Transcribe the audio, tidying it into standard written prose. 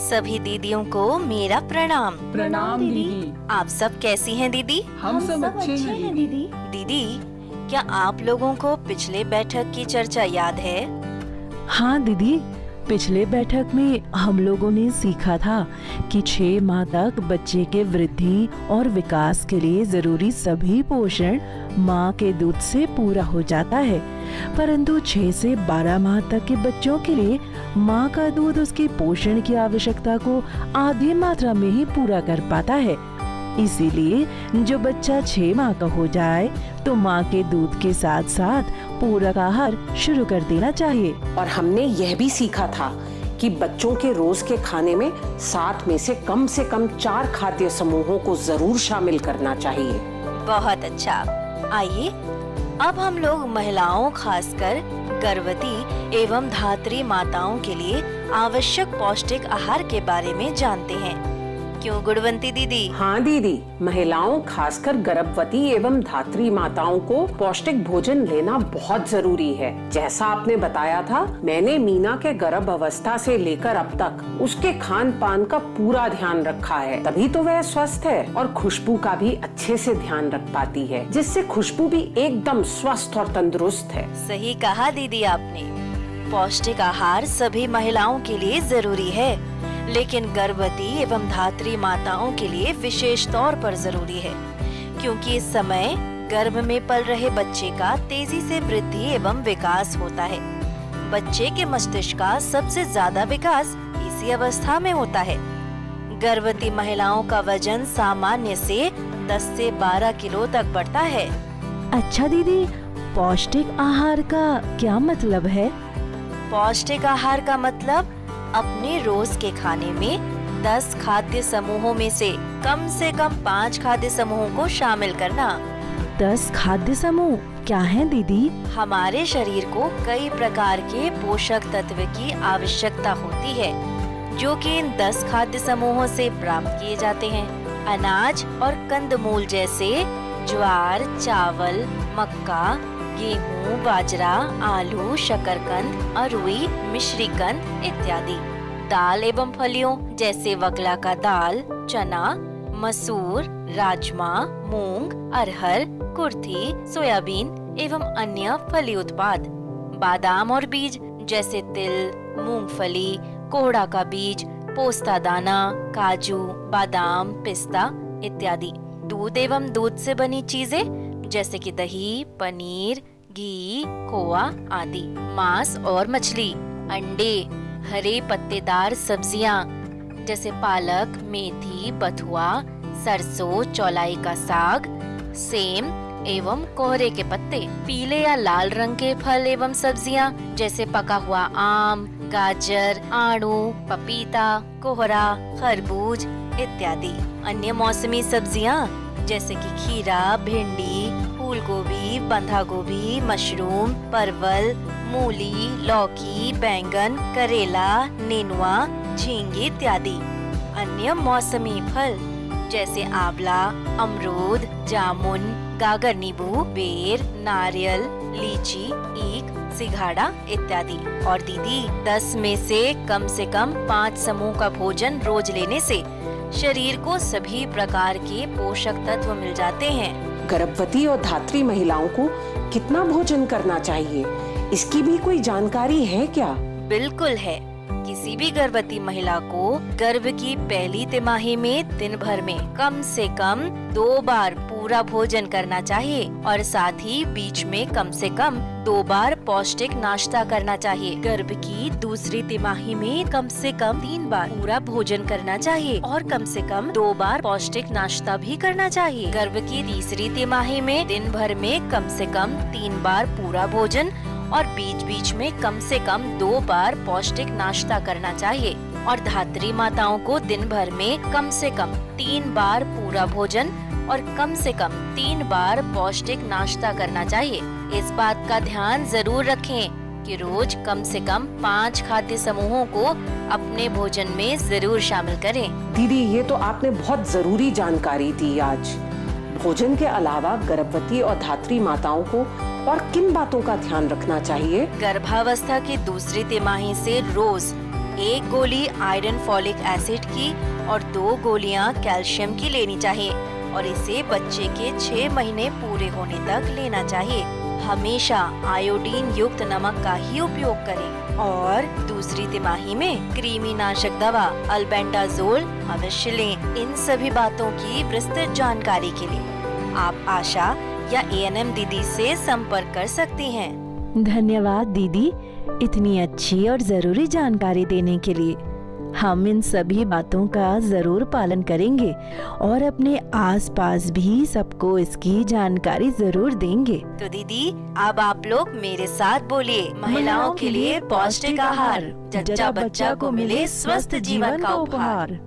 सभी दीदियों को मेरा प्रणाम। प्रणाम दीदी। आप सब कैसी हैं दीदी? हम सब अच्छे हैं दीदी। दीदी, क्या आप लोगों को पिछले बैठक की चर्चा याद है? हाँ दीदी, पिछले बैठक में हम लोगों ने सीखा था कि 6 माह तक बच्चे के वृद्धि और विकास के लिए जरूरी सभी पोषण माँ के दूध से पूरा हो जाता है, परंतु 6 से 12 माह तक के बच्चों के लिए माँ का दूध उसकी पोषण की आवश्यकता को आधी मात्रा में ही पूरा कर पाता है। इसीलिए जो बच्चा 6 माह का हो जाए तो माँ के दूध के साथ साथ पूरक आहार शुरू कर देना चाहिए। और हमने यह भी सीखा था कि बच्चों के रोज के खाने में 7 में से कम 4 खाद्य समूहों को जरूर शामिल करना चाहिए। बहुत अच्छा। आइए अब हम लोग महिलाओं, खासकर गर्भवती एवं धात्री माताओं के लिए आवश्यक पौष्टिक आहार के बारे में जानते हैं। क्यों गुणवंती दीदी? हाँ दीदी, महिलाओं खासकर गर्भवती एवं धात्री माताओं को पौष्टिक भोजन लेना बहुत जरूरी है। जैसा आपने बताया था, मैंने मीना के गर्भ अवस्था से लेकर अब तक उसके खान पान का पूरा ध्यान रखा है, तभी तो वह स्वस्थ है और खुशबू का भी अच्छे से ध्यान रख पाती है, जिससे खुशबू भी एकदम स्वस्थ और तंदुरुस्त है। सही कहा दीदी आपने। पौष्टिक आहार सभी महिलाओं के लिए जरूरी है, लेकिन गर्भवती एवं धात्री माताओं के लिए विशेष तौर पर जरूरी है, क्योंकि इस समय गर्भ में पल रहे बच्चे का तेजी से वृद्धि एवं विकास होता है। बच्चे के मस्तिष्क का सबसे ज्यादा विकास इसी अवस्था में होता है। गर्भवती महिलाओं का वजन सामान्य से 10 से 12 किलो तक बढ़ता है। अच्छा दीदी, पौष्टिक आहार का क्या मतलब है? पौष्टिक आहार का मतलब अपने रोज के खाने में 10 खाद्य समूहों में से कम 5 खाद्य समूहों को शामिल करना। 10 खाद्य समूह क्या हैं दीदी? हमारे शरीर को कई प्रकार के पोषक तत्व की आवश्यकता होती है, जो कि इन 10 खाद्य समूहों से प्राप्त किए जाते हैं। अनाज और कंदमूल जैसे ज्वार, चावल, मक्का, गेहूँ, बाजरा, आलू, शकरकंद, अरुई, मिश्रीकंद इत्यादि। दाल एवं फलियों जैसे वकला का दाल, चना, मसूर, राजमा, मूंग, अरहर, कुर्थी, सोयाबीन एवं अन्य फली उत्पाद। बादाम और बीज जैसे तिल, मूंगफली, कोहड़ा का बीज, पोस्ता दाना, काजू, बादाम, पिस्ता इत्यादि। दूध एवं दूध से बनी चीजें जैसे कि दही, पनीर, घी, खोआ आदि। मांस और मछली, अंडे, हरे पत्तेदार सब्जियां जैसे पालक, मेथी, बथुआ, सरसों, चौलाई का साग, सेम एवं कोहरे के पत्ते। पीले या लाल रंग के फल एवं सब्जियां जैसे पका हुआ आम, गाजर, आड़ू, पपीता, कोहरा, खरबूज इत्यादि। अन्य मौसमी सब्जियां जैसे कि खीरा, भिंडी, फूल गोभी, बंधा गोभी, मशरूम, परवल, मूली, लौकी, बैंगन, करेला, नेनुआ, झींगे इत्यादि। अन्य मौसमी फल जैसे आंवला, अमरूद, जामुन, गागर नींबू, बेर, नारियल, लीची, ईख, सिंघाड़ा इत्यादि। और दीदी, 10 में से कम 5 समूह का भोजन रोज लेने से शरीर को सभी प्रकार के पोषक तत्व मिल जाते हैं। गर्भवती और धात्री महिलाओं को कितना भोजन करना चाहिए, इसकी भी कोई जानकारी है क्या? बिल्कुल है। किसी भी गर्भवती महिला को गर्भ की पहली तिमाही में दिन भर में कम से कम 2 बार पूरा भोजन करना चाहिए और साथ ही बीच में कम से कम 2 बार पौष्टिक नाश्ता करना चाहिए। गर्भ की दूसरी तिमाही में कम से कम 3 बार पूरा भोजन करना चाहिए और कम से कम 2 बार पौष्टिक नाश्ता भी करना चाहिए। गर्भ की तीसरी तिमाही में दिन भर में कम से कम 3 बार पूरा भोजन और बीच बीच में कम से कम 2 बार पौष्टिक नाश्ता करना चाहिए। और धात्री माताओं को दिन भर में कम से कम 3 बार पूरा भोजन और कम से कम 3 बार पौष्टिक नाश्ता करना चाहिए। इस बात का ध्यान जरूर रखें कि रोज कम से कम 5 खाद्य समूहों को अपने भोजन में जरूर शामिल करें। दीदी, ये तो आपने बहुत जरूरी जानकारी दी आज। भोजन के अलावा गर्भवती और धात्री माताओं को और किन बातों का ध्यान रखना चाहिए? गर्भावस्था की दूसरी तिमाही से रोज 1 गोली आयरन फॉलिक एसिड की और 2 गोलियां कैल्शियम की लेनी चाहिए और इसे बच्चे के 6 महीने पूरे होने तक लेना चाहिए। हमेशा आयोडीन युक्त नमक का ही उपयोग करें और दूसरी तिमाही में कृमिनाशक दवा अल्बेंडाजोल अवश्य लें। इन सभी बातों की विस्तृत जानकारी के लिए आप आशा या एएनएम दीदी से संपर्क कर सकती हैं। धन्यवाद दीदी, इतनी अच्छी और जरूरी जानकारी देने के लिए। हम इन सभी बातों का जरूर पालन करेंगे और अपने आसपास भी सबको इसकी जानकारी जरूर देंगे। तो दीदी अब आप लोग मेरे साथ बोलिए, महिलाओं के लिए पौष्टिक आहार, जच्चा बच्चा को मिले स्वस्थ जीवन का उपहार।